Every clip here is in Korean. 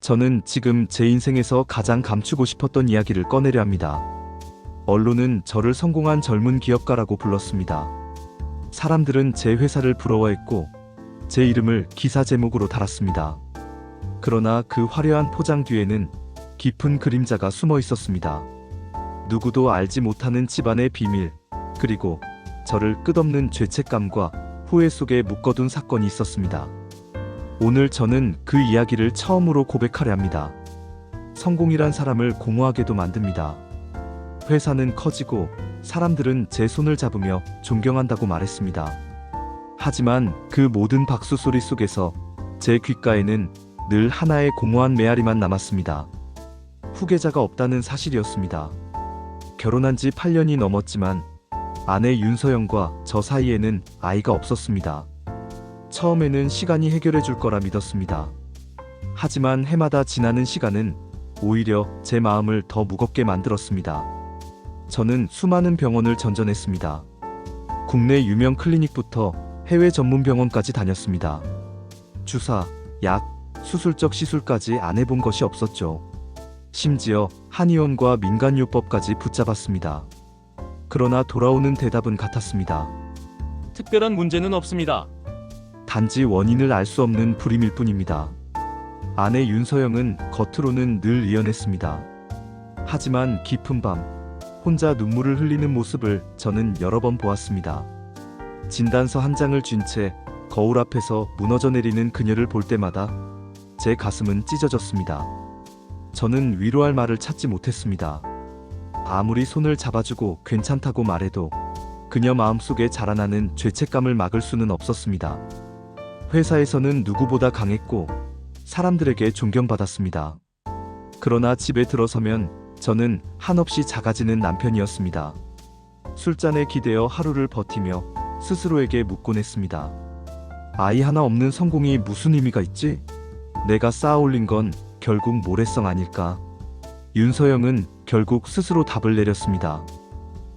저는 지금 제 인생에서 가장 감추고 싶었던 이야기를 꺼내려 합니다. 언론은 저를 성공한 젊은 기업가라고 불렀습니다. 사람들은 제 회사를 부러워했고 제 이름을 기사 제목으로 달았습니다. 그러나 그 화려한 포장 뒤에는 깊은 그림자가 숨어 있었습니다. 누구도 알지 못하는 집안의 비밀, 그리고 저를 끝없는 죄책감과 후회 속에 묶어둔 사건이 있었습니다. 오늘 저는 그 이야기를 처음으로 고백하려 합니다. 성공이란 사람을 공허하게도 만듭니다. 회사는 커지고 사람들은 제 손을 잡으며 존경한다고 말했습니다. 하지만 그 모든 박수 소리 속에서 제 귓가에는 늘 하나의 공허한 메아리만 남았습니다. 후계자가 없다는 사실이었습니다. 결혼한 지 8년이 넘었지만 아내 윤서영과 저 사이에는 아이가 없었습니다. 처음에는 시간이 해결해 줄 거라 믿었습니다. 하지만 해마다 지나는 시간은 오히려 제 마음을 더 무겁게 만들었습니다. 저는 수많은 병원을 전전했습니다. 국내 유명 클리닉부터 해외 전문 병원까지 다녔습니다. 주사, 약, 수술적 시술까지 안 해본 것이 없었죠. 심지어 한의원과 민간요법까지 붙잡았습니다. 그러나 돌아오는 대답은 같았습니다. 특별한 문제는 없습니다. 단지 원인을 알 수 없는 불임일 뿐입니다. 아내 윤서영은 겉으로는 늘 의연했습니다. 하지만 깊은 밤 혼자 눈물을 흘리는 모습을 저는 여러 번 보았습니다. 진단서 한 장을 쥔 채 거울 앞에서 무너져 내리는 그녀를 볼 때마다 제 가슴은 찢어졌습니다. 저는 위로할 말을 찾지 못했습니다. 아무리 손을 잡아주고 괜찮다고 말해도 그녀 마음속에 자라나는 죄책감을 막을 수는 없었습니다. 회사에서는 누구보다 강했고 사람들에게 존경받았습니다. 그러나 집에 들어서면 저는 한없이 작아지는 남편이었습니다. 술잔에 기대어 하루를 버티며 스스로에게 묻곤 했습니다. 아이 하나 없는 성공이 무슨 의미가 있지? 내가 쌓아 올린 건 결국 모래성 아닐까? 윤서영은 결국 스스로 답을 내렸습니다.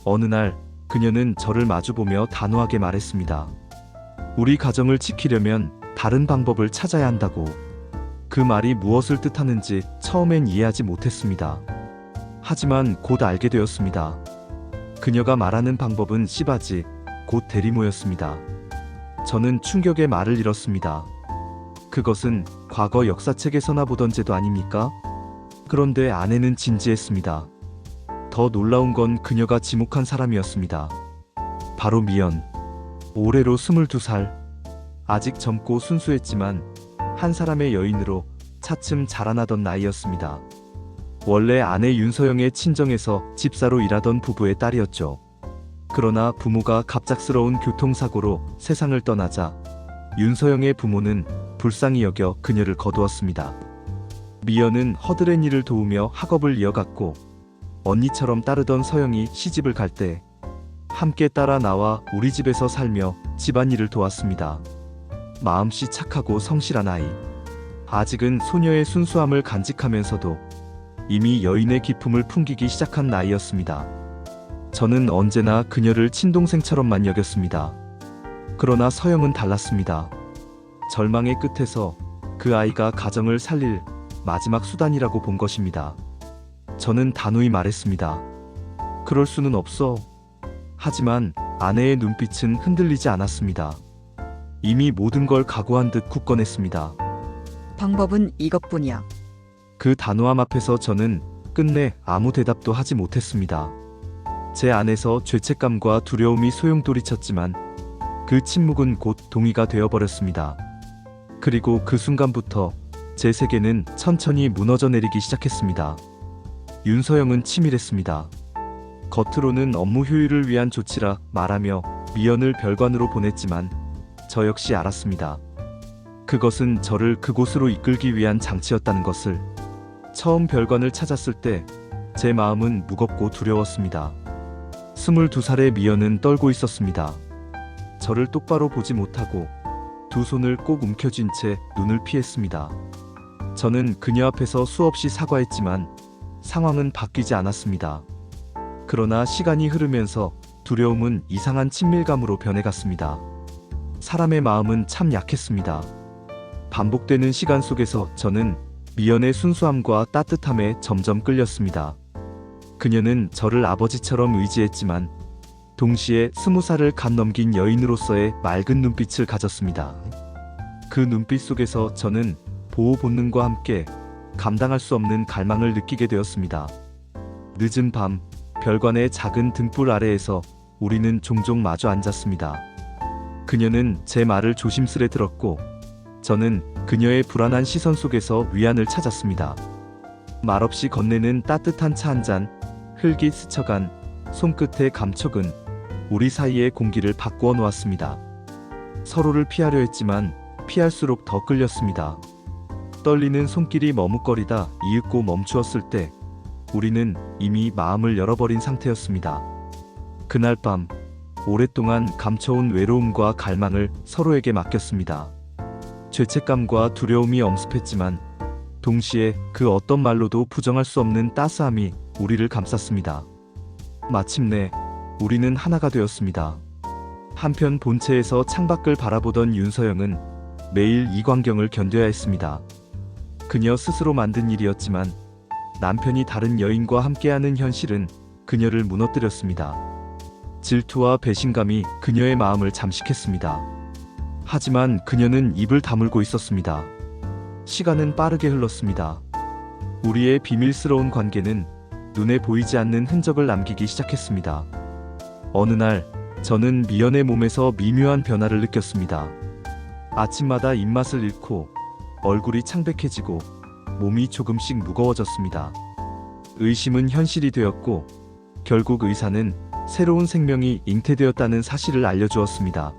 어느 날 그녀는 저를 마주보며 단호하게 말했습니다. 우리 가정을 지키려면 다른 방법을 찾아야 한다고. 그 말이 무엇을 뜻하는지 처음엔 이해하지 못했습니다. 하지만 곧 알게 되었습니다. 그녀가 말하는 방법은 씨바지, 곧 대리모였습니다. 저는 충격의 말을 잃었습니다. 그것은 과거 역사책에서나 보던 제도 아닙니까? 그런데 아내는 진지했습니다. 더 놀라운 건 그녀가 지목한 사람이었습니다. 바로 미연. 올해로 22살. 아직 젊고 순수했지만 한 사람의 여인으로 차츰 자라나던 나이였습니다. 원래 아내 윤서영의 친정에서 집사로 일하던 부부의 딸이었죠. 그러나 부모가 갑작스러운 교통사고로 세상을 떠나자 윤서영의 부모는 불쌍히 여겨 그녀를 거두었습니다. 미연은 허드렛 일을 도우며 학업을 이어갔고 언니처럼 따르던 서영이 시집을 갈 때 함께 따라 나와 우리 집에서 살며 집안일을 도왔습니다. 마음씨 착하고 성실한 아이. 아직은 소녀의 순수함을 간직하면서도 이미 여인의 기품을 풍기기 시작한 나이였습니다. 저는 언제나 그녀를 친동생처럼만 여겼습니다. 그러나 서영은 달랐습니다. 절망의 끝에서 그 아이가 가정을 살릴 마지막 수단이라고 본 것입니다. 저는 단호히 말했습니다. 그럴 수는 없어. 하지만 아내의 눈빛은 흔들리지 않았습니다. 이미 모든 걸 각오한 듯 굳건했습니다. 방법은 이것뿐이야. 그 단호함 앞에서 저는 끝내 아무 대답도 하지 못했습니다. 제 안에서 죄책감과 두려움이 소용돌이쳤지만 그 침묵은 곧 동의가 되어버렸습니다. 그리고 그 순간부터 제 세계는 천천히 무너져 내리기 시작했습니다. 윤서영은 치밀했습니다. 겉으로는 업무 효율을 위한 조치라 말하며 미연을 별관으로 보냈지만 저 역시 알았습니다. 그것은 저를 그곳으로 이끌기 위한 장치였다는 것을. 처음 별관을 찾았을 때 제 마음은 무겁고 두려웠습니다. 22살의 미연은 떨고 있었습니다. 저를 똑바로 보지 못하고 두 손을 꼭 움켜쥔 채 눈을 피했습니다. 저는 그녀 앞에서 수없이 사과했지만 상황은 바뀌지 않았습니다. 그러나 시간이 흐르면서 두려움은 이상한 친밀감으로 변해갔습니다. 사람의 마음은 참 약했습니다. 반복되는 시간 속에서 저는 미연의 순수함과 따뜻함에 점점 끌렸습니다. 그녀는 저를 아버지처럼 의지했지만 동시에 20살을 갓 넘긴 여인으로서의 맑은 눈빛을 가졌습니다. 그 눈빛 속에서 저는 보호 본능과 함께 감당할 수 없는 갈망을 느끼게 되었습니다. 늦은 밤, 별관의 작은 등불 아래에서 우리는 종종 마주 앉았습니다. 그녀는 제 말을 조심스레 들었고 저는 그녀의 불안한 시선 속에서 위안을 찾았습니다. 말없이 건네는 따뜻한 차 한 잔, 흙이 스쳐간 손끝의 감촉은 우리 사이의 공기를 바꾸어 놓았습니다. 서로를 피하려 했지만 피할수록 더 끌렸습니다. 떨리는 손길이 머뭇거리다 이윽고 멈추었을 때 우리는 이미 마음을 열어버린 상태였습니다. 그날 밤 오랫동안 감춰온 외로움과 갈망을 서로에게 맡겼습니다. 죄책감과 두려움이 엄습했지만 동시에 그 어떤 말로도 부정할 수 없는 따스함이 우리를 감쌌습니다. 마침내 우리는 하나가 되었습니다. 한편 본체에서 창밖을 바라보던 윤서영은 매일 이 광경을 견뎌야 했습니다. 그녀 스스로 만든 일이었지만 남편이 다른 여인과 함께하는 현실은 그녀를 무너뜨렸습니다. 질투와 배신감이 그녀의 마음을 잠식했습니다. 하지만 그녀는 입을 다물고 있었습니다. 시간은 빠르게 흘렀습니다. 우리의 비밀스러운 관계는 눈에 보이지 않는 흔적을 남기기 시작했습니다. 어느 날 저는 미연의 몸에서 미묘한 변화를 느꼈습니다. 아침마다 입맛을 잃고 얼굴이 창백해지고 몸이 조금씩 무거워졌습니다. 의심은 현실이 되었고 결국 의사는 새로운 생명이 잉태되었다는 사실을 알려주었습니다.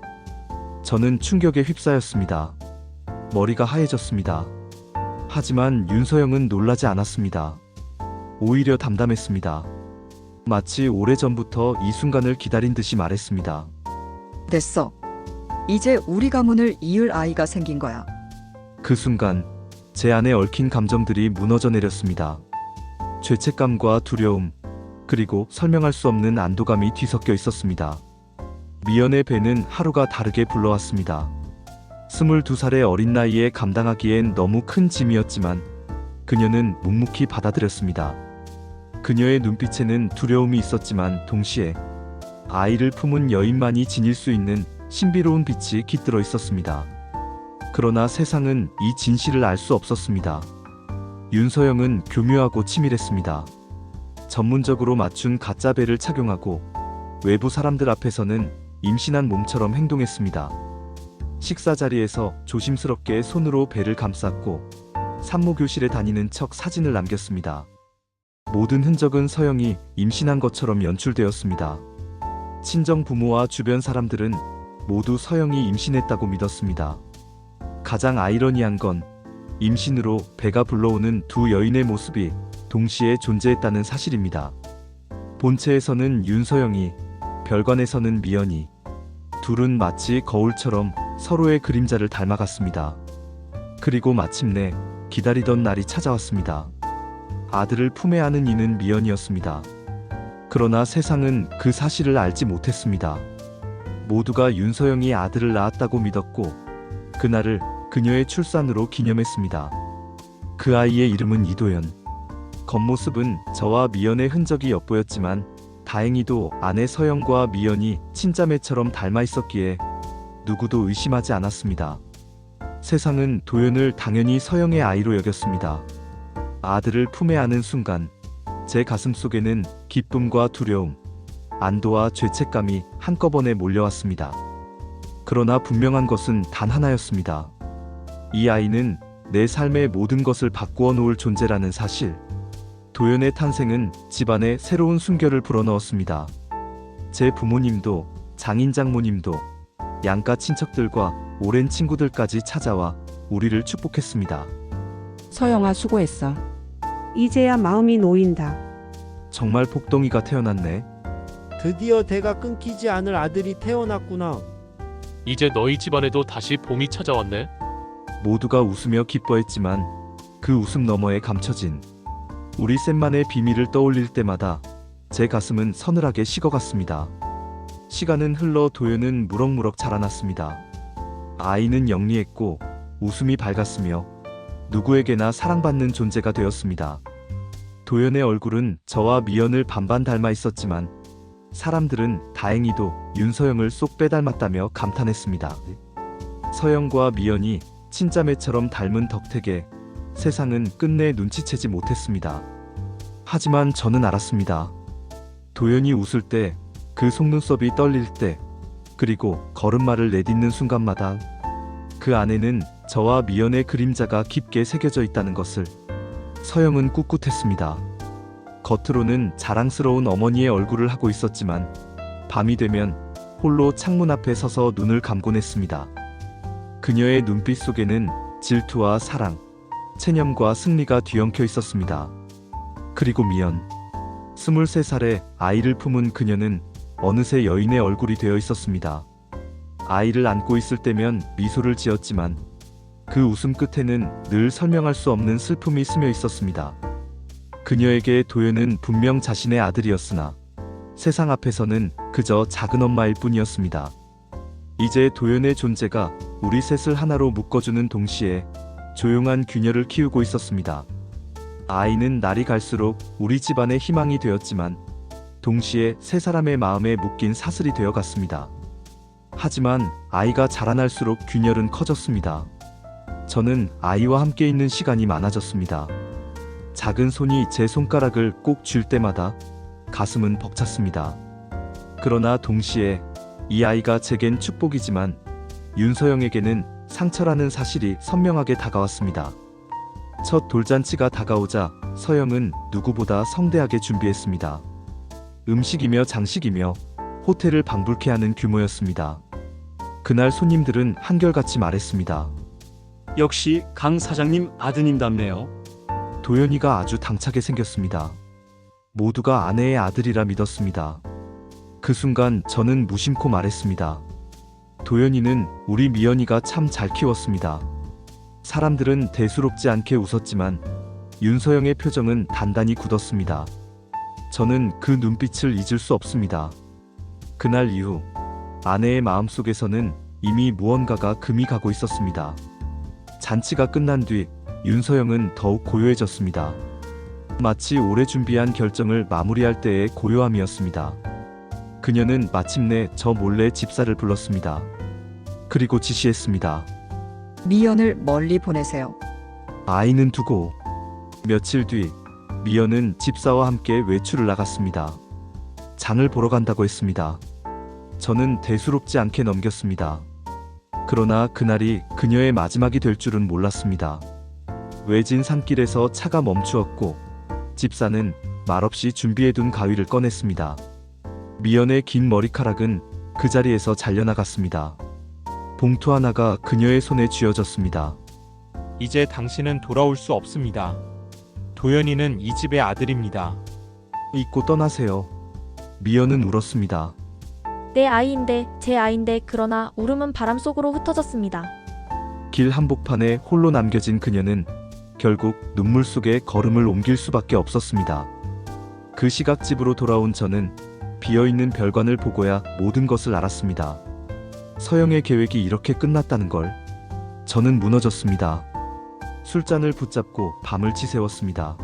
저는 충격에 휩싸였습니다. 머리가 하얘졌습니다. 하지만 윤서영은 놀라지 않았습니다. 오히려 담담했습니다. 마치 오래전부터 이 순간을 기다린 듯이 말했습니다. 됐어. 이제 우리 가문을 이을 아이가 생긴 거야. 그 순간 제 안에 얽힌 감정들이 무너져 내렸습니다. 죄책감과 두려움, 그리고 설명할 수 없는 안도감이 뒤섞여 있었습니다. 미연의 배는 하루가 다르게 불러왔습니다. 22살의 어린 나이에 감당하기엔 너무 큰 짐이었지만 그녀는 묵묵히 받아들였습니다. 그녀의 눈빛에는 두려움이 있었지만 동시에 아이를 품은 여인만이 지닐 수 있는 신비로운 빛이 깃들어 있었습니다. 그러나 세상은 이 진실을 알 수 없었습니다. 윤서영은 교묘하고 치밀했습니다. 전문적으로 맞춘 가짜 배를 착용하고 외부 사람들 앞에서는 임신한 몸처럼 행동했습니다. 식사 자리에서 조심스럽게 손으로 배를 감쌌고 산모교실에 다니는 척 사진을 남겼습니다. 모든 흔적은 서영이 임신한 것처럼 연출되었습니다. 친정 부모와 주변 사람들은 모두 서영이 임신했다고 믿었습니다. 가장 아이러니한 건 임신으로 배가 불러오는 두 여인의 모습이 동시에 존재했다는 사실입니다. 본체에서는 윤서영이, 별관에서는 미연이, 둘은 마치 거울처럼 서로의 그림자를 닮아갔습니다. 그리고 마침내 기다리던 날이 찾아왔습니다. 아들을 품에 안은 이는 미연이었습니다. 그러나 세상은 그 사실을 알지 못했습니다. 모두가 윤서영이 아들을 낳았다고 믿었고 그날을 그녀의 출산으로 기념했습니다. 그 아이의 이름은 이도연. 겉모습은 저와 미연의 흔적이 엿보였지만 다행히도 아내 서영과 미연이 친자매처럼 닮아 있었기에 누구도 의심하지 않았습니다. 세상은 도연을 당연히 서영의 아이로 여겼습니다. 아들을 품에 안은 순간 제 가슴 속에는 기쁨과 두려움, 안도와 죄책감이 한꺼번에 몰려왔습니다. 그러나 분명한 것은 단 하나였습니다. 이 아이는 내 삶의 모든 것을 바꾸어 놓을 존재라는 사실. 도연의 탄생은 집안에 새로운 순결을 불어넣었습니다. 제 부모님도, 장인 장모님도, 양가 친척들과 오랜 친구들까지 찾아와 우리를 축복했습니다. 서영아 수고했어. 이제야 마음이 놓인다. 정말 복덩이가 태어났네. 드디어 대가 끊기지 않을 아들이 태어났구나. 이제 너희 집안에도 다시 봄이 찾아왔네. 모두가 웃으며 기뻐했지만 그 웃음 너머에 감춰진 우리 셋만의 비밀을 떠올릴 때마다 제 가슴은 서늘하게 식어갔습니다. 시간은 흘러 도연은 무럭무럭 자라났습니다. 아이는 영리했고 웃음이 밝았으며 누구에게나 사랑받는 존재가 되었습니다. 도연의 얼굴은 저와 미연을 반반 닮아 있었지만 사람들은 다행히도 윤서영을 쏙 빼닮았다며 감탄했습니다. 서영과 미연이 친자매처럼 닮은 덕택에 세상은 끝내 눈치채지 못했습니다. 하지만 저는 알았습니다. 도연이 웃을 때, 그 속눈썹이 떨릴 때, 그리고 걸음마를 내딛는 순간마다 그 안에는 저와 미연의 그림자가 깊게 새겨져 있다는 것을. 서영은 꿋꿋했습니다. 겉으로는 자랑스러운 어머니의 얼굴을 하고 있었지만 밤이 되면 홀로 창문 앞에 서서 눈을 감곤 했습니다. 그녀의 눈빛 속에는 질투와 사랑, 체념과 승리가 뒤엉켜 있었습니다. 그리고 미연. 23살의 아이를 품은 그녀는 어느새 여인의 얼굴이 되어 있었습니다. 아이를 안고 있을 때면 미소를 지었지만 그 웃음 끝에는 늘 설명할 수 없는 슬픔이 스며 있었습니다. 그녀에게 도연은 분명 자신의 아들이었으나 세상 앞에서는 그저 작은 엄마일 뿐이었습니다. 이제 도연의 존재가 우리 셋을 하나로 묶어주는 동시에 조용한 균열을 키우고 있었습니다. 아이는 날이 갈수록 우리 집안의 희망이 되었지만 동시에 세 사람의 마음에 묶인 사슬이 되어갔습니다. 하지만 아이가 자라날수록 균열은 커졌습니다. 저는 아이와 함께 있는 시간이 많아졌습니다. 작은 손이 제 손가락을 꼭 쥘 때마다 가슴은 벅찼습니다. 그러나 동시에 이 아이가 제겐 축복이지만 윤서영에게는 상처라는 사실이 선명하게 다가왔습니다. 첫 돌잔치가 다가오자 서영은 누구보다 성대하게 준비했습니다. 음식이며 장식이며 호텔을 방불케 하는 규모였습니다. 그날 손님들은 한결같이 말했습니다. 역시 강 사장님 아드님답네요. 도연이가 아주 당차게 생겼습니다. 모두가 아내의 아들이라 믿었습니다. 그 순간 저는 무심코 말했습니다. 도연이는 우리 미연이가 참 잘 키웠습니다. 사람들은 대수롭지 않게 웃었지만 윤서영의 표정은 단단히 굳었습니다. 저는 그 눈빛을 잊을 수 없습니다. 그날 이후 아내의 마음속에서는 이미 무언가가 금이 가고 있었습니다. 잔치가 끝난 뒤 윤서영은 더욱 고요해졌습니다. 마치 오래 준비한 결정을 마무리할 때의 고요함이었습니다. 그녀는 마침내 저 몰래 집사를 불렀습니다. 그리고 지시했습니다. 미연을 멀리 보내세요. 아이는 두고. 며칠 뒤 미연은 집사와 함께 외출을 나갔습니다. 장을 보러 간다고 했습니다. 저는 대수롭지 않게 넘겼습니다. 그러나 그날이 그녀의 마지막이 될 줄은 몰랐습니다. 외진 산길에서 차가 멈추었고 집사는 말없이 준비해둔 가위를 꺼냈습니다. 미연의 긴 머리카락은 그 자리에서 잘려나갔습니다. 봉투 하나가 그녀의 손에 쥐어졌습니다. 이제 당신은 돌아올 수 없습니다. 도연이는 이 집의 아들입니다. 잊고 떠나세요. 미연은 울었습니다. 내 아이인데, 제 아이인데, 그러나 울음은 바람 속으로 흩어졌습니다. 길 한복판에 홀로 남겨진 그녀는 결국 눈물 속에 걸음을 옮길 수밖에 없었습니다. 그 시각 집으로 돌아온 저는 비어있는 별관을 보고야 모든 것을 알았습니다. 서영의 계획이 이렇게 끝났다는 걸. 저는 무너졌습니다. 술잔을 붙잡고 밤을 지새웠습니다.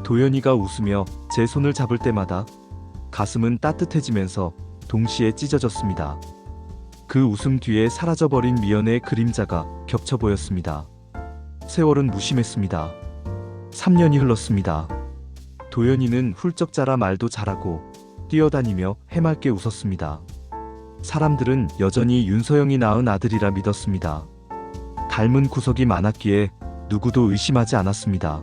도연이가 웃으며 제 손을 잡을 때마다 가슴은 따뜻해지면서 동시에 찢어졌습니다. 그 웃음 뒤에 사라져버린 미연의 그림자가 겹쳐 보였습니다. 세월은 무심했습니다. 3년이 흘렀습니다. 도연이는 훌쩍 자라 말도 잘하고 뛰어다니며 해맑게 웃었습니다. 사람들은 여전히 윤서영이 낳은 아들이라 믿었습니다. 닮은 구석이 많았기에 누구도 의심하지 않았습니다.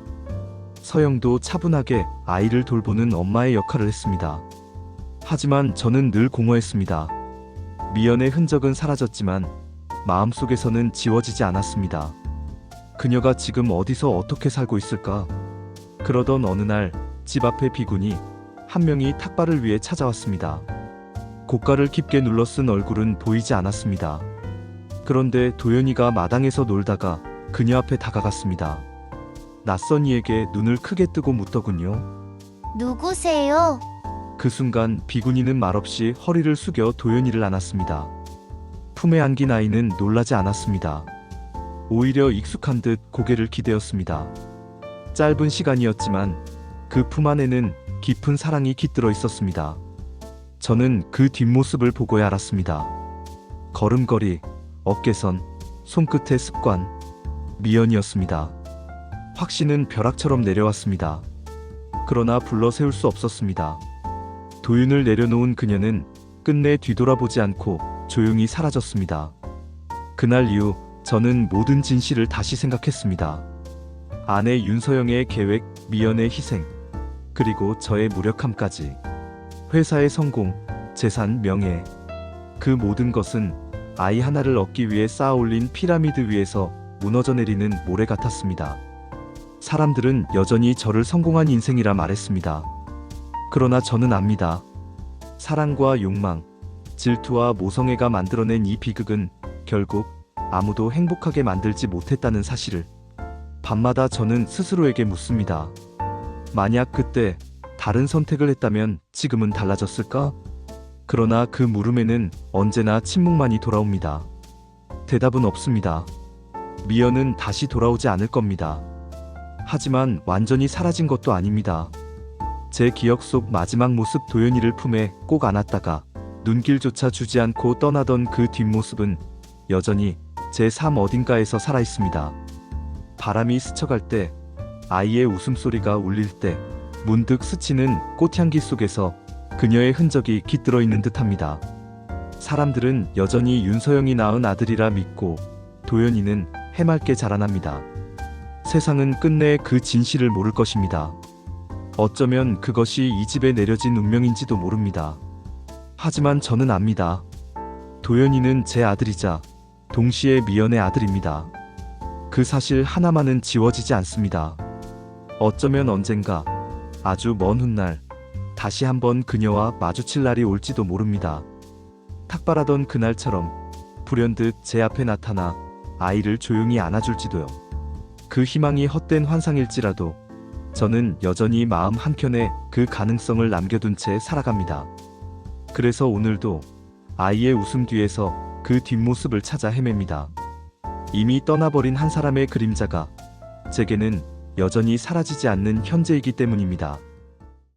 서영도 차분하게 아이를 돌보는 엄마의 역할을 했습니다. 하지만 저는 늘 공허했습니다. 미연의 흔적은 사라졌지만 마음속에서는 지워지지 않았습니다. 그녀가 지금 어디서 어떻게 살고 있을까? 그러던 어느 날 집 앞에 비군이 한 명이 탁발을 위해 찾아왔습니다. 고가를 깊게 눌러 쓴 얼굴은 보이지 않았습니다. 그런데 도연이가 마당에서 놀다가 그녀 앞에 다가갔습니다. 낯선 이에게 눈을 크게 뜨고 묻더군요. 누구세요? 그 순간 비군이는 말없이 허리를 숙여 도연이를 안았습니다. 품에 안긴 아이는 놀라지 않았습니다. 오히려 익숙한 듯 고개를 기대었습니다. 짧은 시간이었지만 그 품 안에는 깊은 사랑이 깃들어 있었습니다. 저는 그 뒷모습을 보고야 알았습니다. 걸음걸이, 어깨선, 손끝의 습관, 미연이었습니다. 확신은 벼락처럼 내려왔습니다. 그러나 불러 세울 수 없었습니다. 도윤을 내려놓은 그녀는 끝내 뒤돌아보지 않고 조용히 사라졌습니다. 그날 이후 저는 모든 진실을 다시 생각했습니다. 아내 윤서영의 계획, 미연의 희생, 그리고 저의 무력함까지. 회사의 성공, 재산, 명예, 그 모든 것은 아이 하나를 얻기 위해 쌓아올린 피라미드 위에서 무너져 내리는 모래 같았습니다. 사람들은 여전히 저를 성공한 인생이라 말했습니다. 그러나 저는 압니다. 사랑과 욕망, 질투와 모성애가 만들어낸 이 비극은 결국 아무도 행복하게 만들지 못했다는 사실을 밤마다 저는 스스로에게 묻습니다. 만약 그때 다른 선택을 했다면 지금은 달라졌을까? 그러나 그 물음에는 언제나 침묵만이 돌아옵니다. 대답은 없습니다. 미연은 다시 돌아오지 않을 겁니다. 하지만 완전히 사라진 것도 아닙니다. 제 기억 속 마지막 모습, 도연이를 품에 꼭 안았다가 눈길조차 주지 않고 떠나던 그 뒷모습은 여전히 제 삶 어딘가에서 살아있습니다. 바람이 스쳐갈 때, 아이의 웃음소리가 울릴 때, 문득 스치는 꽃향기 속에서 그녀의 흔적이 깃들어 있는 듯합니다. 사람들은 여전히 윤서영이 낳은 아들이라 믿고 도연이는 해맑게 자라납니다. 세상은 끝내 그 진실을 모를 것입니다. 어쩌면 그것이 이 집에 내려진 운명인지도 모릅니다. 하지만 저는 압니다. 도연이는 제 아들이자 동시에 미연의 아들입니다. 그 사실 하나만은 지워지지 않습니다. 어쩌면 언젠가 아주 먼 훗날 다시 한번 그녀와 마주칠 날이 올지도 모릅니다. 탁발하던 그날처럼 불현듯 제 앞에 나타나 아이를 조용히 안아줄지도요. 그 희망이 헛된 환상일지라도 저는 여전히 마음 한켠에 그 가능성을 남겨둔 채 살아갑니다. 그래서 오늘도 아이의 웃음 뒤에서 그 뒷모습을 찾아 헤맵니다. 이미 떠나버린 한 사람의 그림자가 제게는 여전히 사라지지 않는 현재이기 때문입니다.